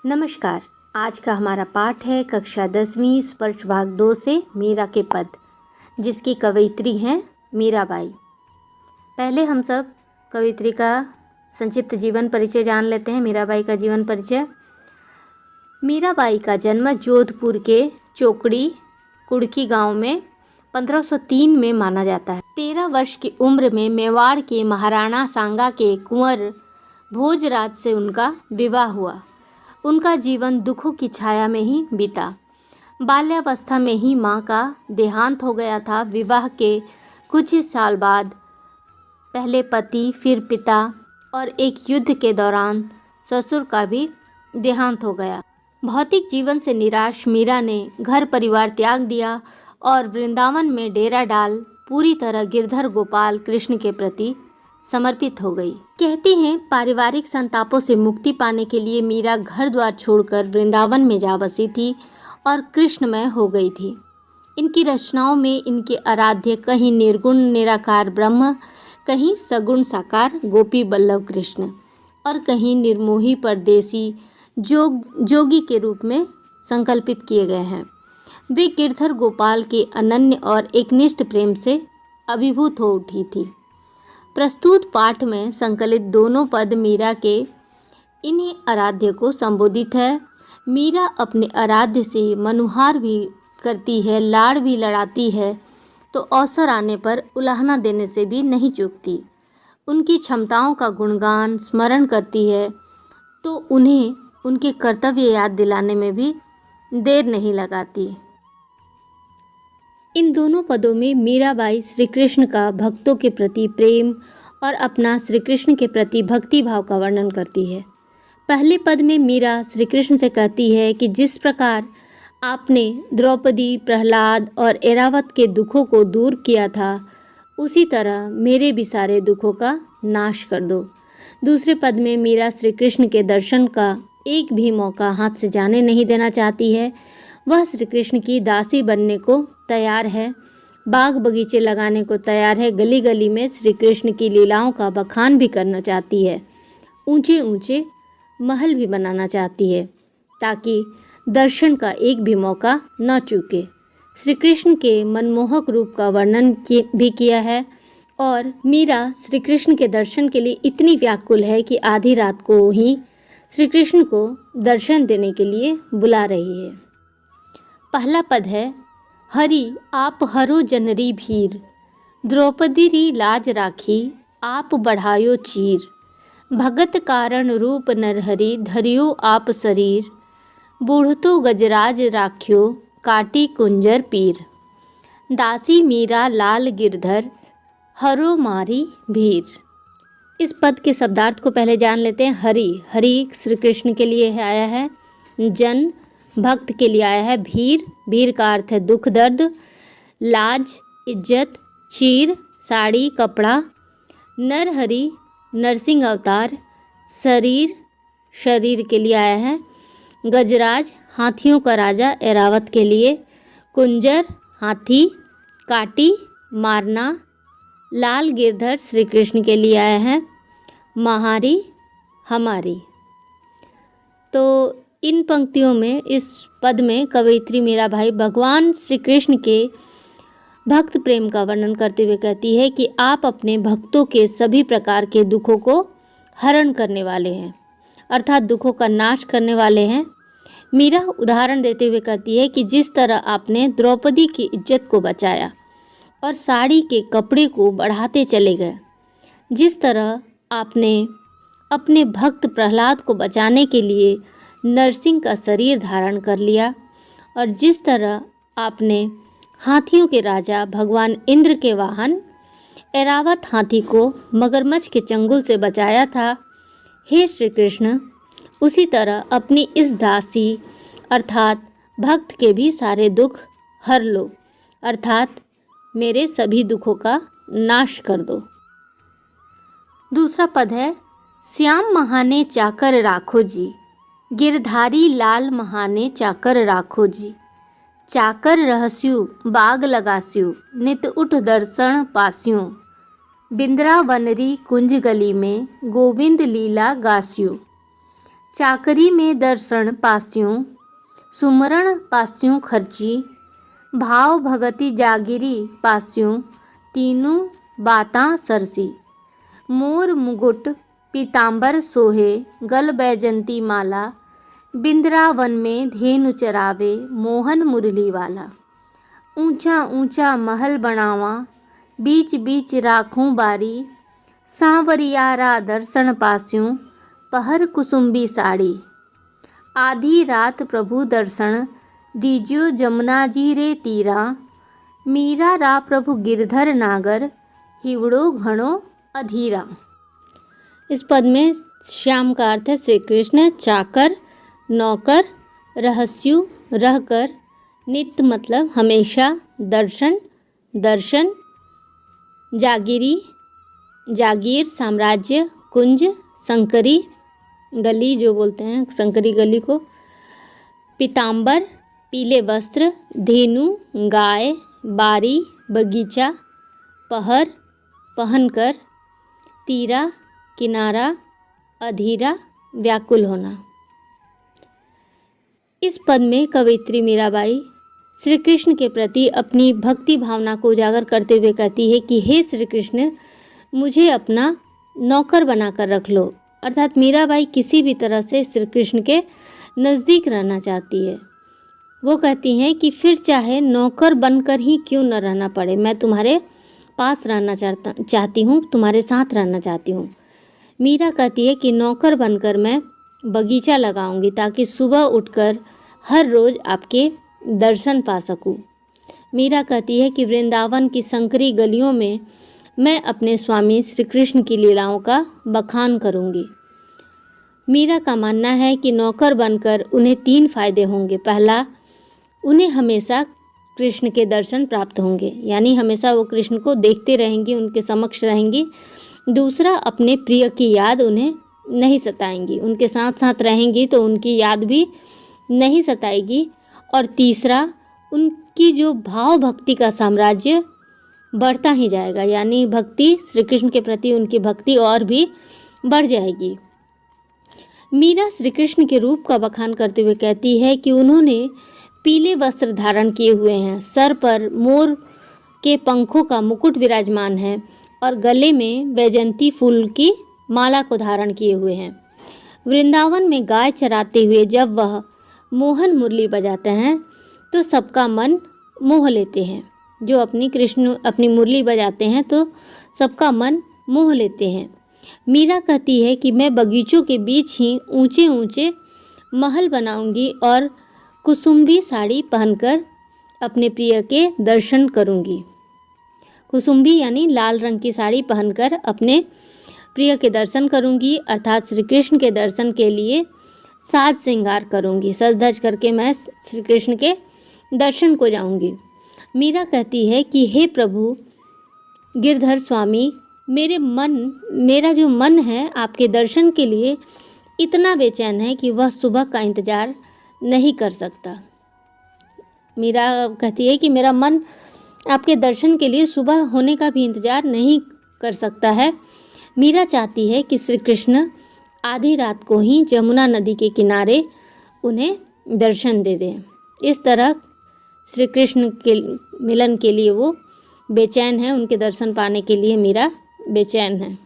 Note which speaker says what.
Speaker 1: नमस्कार। आज का हमारा पाठ है कक्षा 10वीं स्पर्श भाग 2 से मीरा के पद, जिसकी कवयित्री हैं मीराबाई। पहले हम सब कवयित्री का संक्षिप्त जीवन परिचय जान लेते हैं। मीराबाई का जीवन परिचय। मीराबाई का जन्म जोधपुर के चोकड़ी कुड़की गांव में 1503 में माना जाता है। 13 वर्ष की उम्र में मेवाड़ के महाराणा सांगा के कुंवर भोजराज से उनका विवाह हुआ। उनका जीवन दुखों की छाया में ही बीता। बाल्यावस्था में ही मां का देहांत हो गया था। विवाह के कुछ ही साल बाद पहले पति, फिर पिता और एक युद्ध के दौरान ससुर का भी देहांत हो गया। भौतिक जीवन से निराश मीरा ने घर परिवार त्याग दिया और वृंदावन में डेरा डाल पूरी तरह गिरधर गोपाल कृष्ण के प्रति समर्पित हो गई। कहते हैं पारिवारिक संतापों से मुक्ति पाने के लिए मीरा घर द्वार छोड़कर वृंदावन में जा बसी थी और कृष्णमय हो गई थी। इनकी रचनाओं में इनके आराध्य कहीं निर्गुण निराकार ब्रह्म, कहीं सगुण साकार गोपी बल्लभ कृष्ण और कहीं निर्मोही परदेसी जोगी के रूप में संकल्पित किए गए हैं। वे गिरधर गोपाल के अनन्य और एकनिष्ठ प्रेम से अभिभूत हो उठी थी। प्रस्तुत पाठ में संकलित दोनों पद मीरा के इन्हीं आराध्य को संबोधित है। मीरा अपने आराध्य से मनुहार भी करती है, लाड़ भी लड़ाती है, तो अवसर आने पर उलाहना देने से भी नहीं चूकती। उनकी क्षमताओं का गुणगान स्मरण करती है तो उन्हें उनके कर्तव्य याद दिलाने में भी देर नहीं लगाती। इन दोनों पदों में मीराबाई श्री कृष्ण का भक्तों के प्रति प्रेम और अपना श्री कृष्ण के प्रति भक्ति भाव का वर्णन करती है। पहले पद में मीरा श्री कृष्ण से कहती है कि जिस प्रकार आपने द्रौपदी, प्रहलाद और एरावत के दुखों को दूर किया था, उसी तरह मेरे भी सारे दुखों का नाश कर दो। दूसरे पद में मीरा श्री कृष्ण के दर्शन का एक भी मौका हाथ से जाने नहीं देना चाहती है। वह श्री कृष्ण की दासी बनने को तैयार है, बाग बगीचे लगाने को तैयार है, गली गली में श्री कृष्ण की लीलाओं का बखान भी करना चाहती है, ऊंचे ऊंचे महल भी बनाना चाहती है ताकि दर्शन का एक भी मौका न चूके। श्री कृष्ण के मनमोहक रूप का वर्णन भी किया है और मीरा श्री कृष्ण के दर्शन के लिए इतनी व्याकुल है कि आधी रात को ही श्री कृष्ण को दर्शन देने के लिए बुला रही है। पहला पद है हरि आप हरो जनरी भीर, द्रौपदी री लाज राखी आप बढ़ायो चीर, भगत कारण रूप नरहरि धरियो आप शरीर, बूढ़तो गजराज राख्यो काटी कुंजर पीर, दासी मीरा लाल गिरधर हरो मारी भीर। इस पद के शब्दार्थ को पहले जान लेते हैं। हरि श्री कृष्ण के लिए आया है, जन भक्त के लिए आया है, भीर का अर्थ है दुख दर्द, लाज इज्जत, चीर साड़ी कपड़ा, नरहरि नरसिंह अवतार, शरीर के लिए आया है, गजराज हाथियों का राजा एरावत के लिए, कुंजर हाथी, काटी मारना, लाल गिरधर श्री कृष्ण के लिए आया है, महारी हमारी। तो इन पंक्तियों में, इस पद में कवयित्री मीराबाई भगवान श्री कृष्ण के भक्त प्रेम का वर्णन करते हुए कहती है कि आप अपने भक्तों के सभी प्रकार के दुखों को हरण करने वाले हैं, अर्थात दुखों का नाश करने वाले हैं। मीरा उदाहरण देते हुए कहती है कि जिस तरह आपने द्रौपदी की इज्जत को बचाया और साड़ी के कपड़े को बढ़ाते चले गए, जिस तरह आपने अपने भक्त प्रहलाद को बचाने के लिए नरसिंह का शरीर धारण कर लिया और जिस तरह आपने हाथियों के राजा भगवान इंद्र के वाहन एरावत हाथी को मगरमच्छ के चंगुल से बचाया था, हे श्री कृष्ण, उसी तरह अपनी इस दासी अर्थात भक्त के भी सारे दुख हर लो, अर्थात मेरे सभी दुखों का नाश कर दो। दूसरा पद है श्याम महाने चाकर राखो जी, गिरधारी लाल महाने चाकर राखो जी, चाकर रहस्यु बाग लगास्यु नित उठ दर्शन पास्यु, बिंद्रावनरी कुंज गली में गोविंद लीला गास्यु, चाकरी में दर्शन पास्यों, सुमरण पास्यों खर्ची, भाव भगति जागिरी पास्यों, तीनों बातां सरसी। मोर मुकुट पीतांबर सोहे, गल बैजंती माला, बिंद्रावन में धेनु चरावे, मोहन मुरली वाला। ऊंचा ऊंचा महल बनावा, बीच बीच राखूं बारी, सांवरियारा दर्शन पास्यों, पहर कुसुम्बी साड़ी। आधी रात प्रभु दर्शन, दीजियो जमुना जी रे तीरा, मीरा रा प्रभु गिरधर नागर, हिवड़ो घणो अधीरा। इस पद में श्याम का अर्थ है श्री कृष्ण, चाकर नौकर, रहस्यु रहकर, नित्य मतलब हमेशा, दर्शन दर्शन, जागिरी जागीर साम्राज्य, कुंज शंकरी गली जो बोलते हैं शंकरी गली को, पीतांबर पीले वस्त्र, धेनु गाय, बारी बगीचा, पहर पहनकर, तीरा किनारा, अधीरा व्याकुल होना। इस पद में कवयित्री मीराबाई श्री कृष्ण के प्रति अपनी भक्ति भावना को उजागर करते हुए कहती है कि हे श्री कृष्ण, मुझे अपना नौकर बनाकर रख लो। अर्थात मीराबाई किसी भी तरह से श्री कृष्ण के नज़दीक रहना चाहती है। वो कहती हैं कि फिर चाहे नौकर बनकर ही क्यों न रहना पड़े, मैं तुम्हारे पास रहना चाहती हूँ, तुम्हारे साथ रहना चाहती हूँ। मीरा कहती है कि नौकर बनकर मैं बगीचा लगाऊंगी ताकि सुबह उठकर हर रोज़ आपके दर्शन पा सकूं। मीरा कहती है कि वृंदावन की संकरी गलियों में मैं अपने स्वामी श्री कृष्ण की लीलाओं का बखान करूंगी। मीरा का मानना है कि नौकर बनकर उन्हें 3 फायदे होंगे। पहला, उन्हें हमेशा कृष्ण के दर्शन प्राप्त होंगे, यानी हमेशा वो कृष्ण को देखते रहेंगी, उनके समक्ष रहेंगी। दूसरा, अपने प्रिय की याद उन्हें नहीं सताएंगी, उनके साथ साथ रहेंगी तो उनकी याद भी नहीं सताएगी। और तीसरा, उनकी जो भाव भक्ति का साम्राज्य बढ़ता ही जाएगा, यानी भक्ति श्री कृष्ण के प्रति उनकी भक्ति और भी बढ़ जाएगी। मीरा श्री कृष्ण के रूप का बखान करते हुए कहती है कि उन्होंने पीले वस्त्र धारण किए हुए हैं, सर पर मोर के पंखों का मुकुट विराजमान है और गले में बैजंती फूल की माला को धारण किए हुए हैं। वृंदावन में गाय चराते हुए जब वह मोहन मुरली बजाते हैं तो सबका मन मोह लेते हैं। जो अपनी मुरली बजाते हैं तो सबका मन मोह लेते हैं। मीरा कहती है कि मैं बगीचों के बीच ही ऊंचे ऊंचे महल बनाऊंगी और कुसुम्बी साड़ी पहनकर अपने प्रिय के दर्शन करूंगी। कुसुम्बी यानी लाल रंग की साड़ी पहनकर अपने प्रिय के दर्शन करूंगी, अर्थात श्री कृष्ण के दर्शन के लिए साज श्रृंगार करूंगी। सज धज करके मैं श्री कृष्ण के दर्शन को जाऊंगी। मीरा कहती है कि हे प्रभु गिरधर स्वामी, मेरा जो मन है आपके दर्शन के लिए इतना बेचैन है कि वह सुबह का इंतज़ार नहीं कर सकता। मीरा कहती है कि मेरा मन आपके दर्शन के लिए सुबह होने का भी इंतज़ार नहीं कर सकता है। मीरा चाहती है कि श्री कृष्ण आधी रात को ही जमुना नदी के किनारे उन्हें दर्शन दे दें। इस तरह श्री कृष्ण के मिलन के लिए वो बेचैन है, उनके दर्शन पाने के लिए मीरा बेचैन है।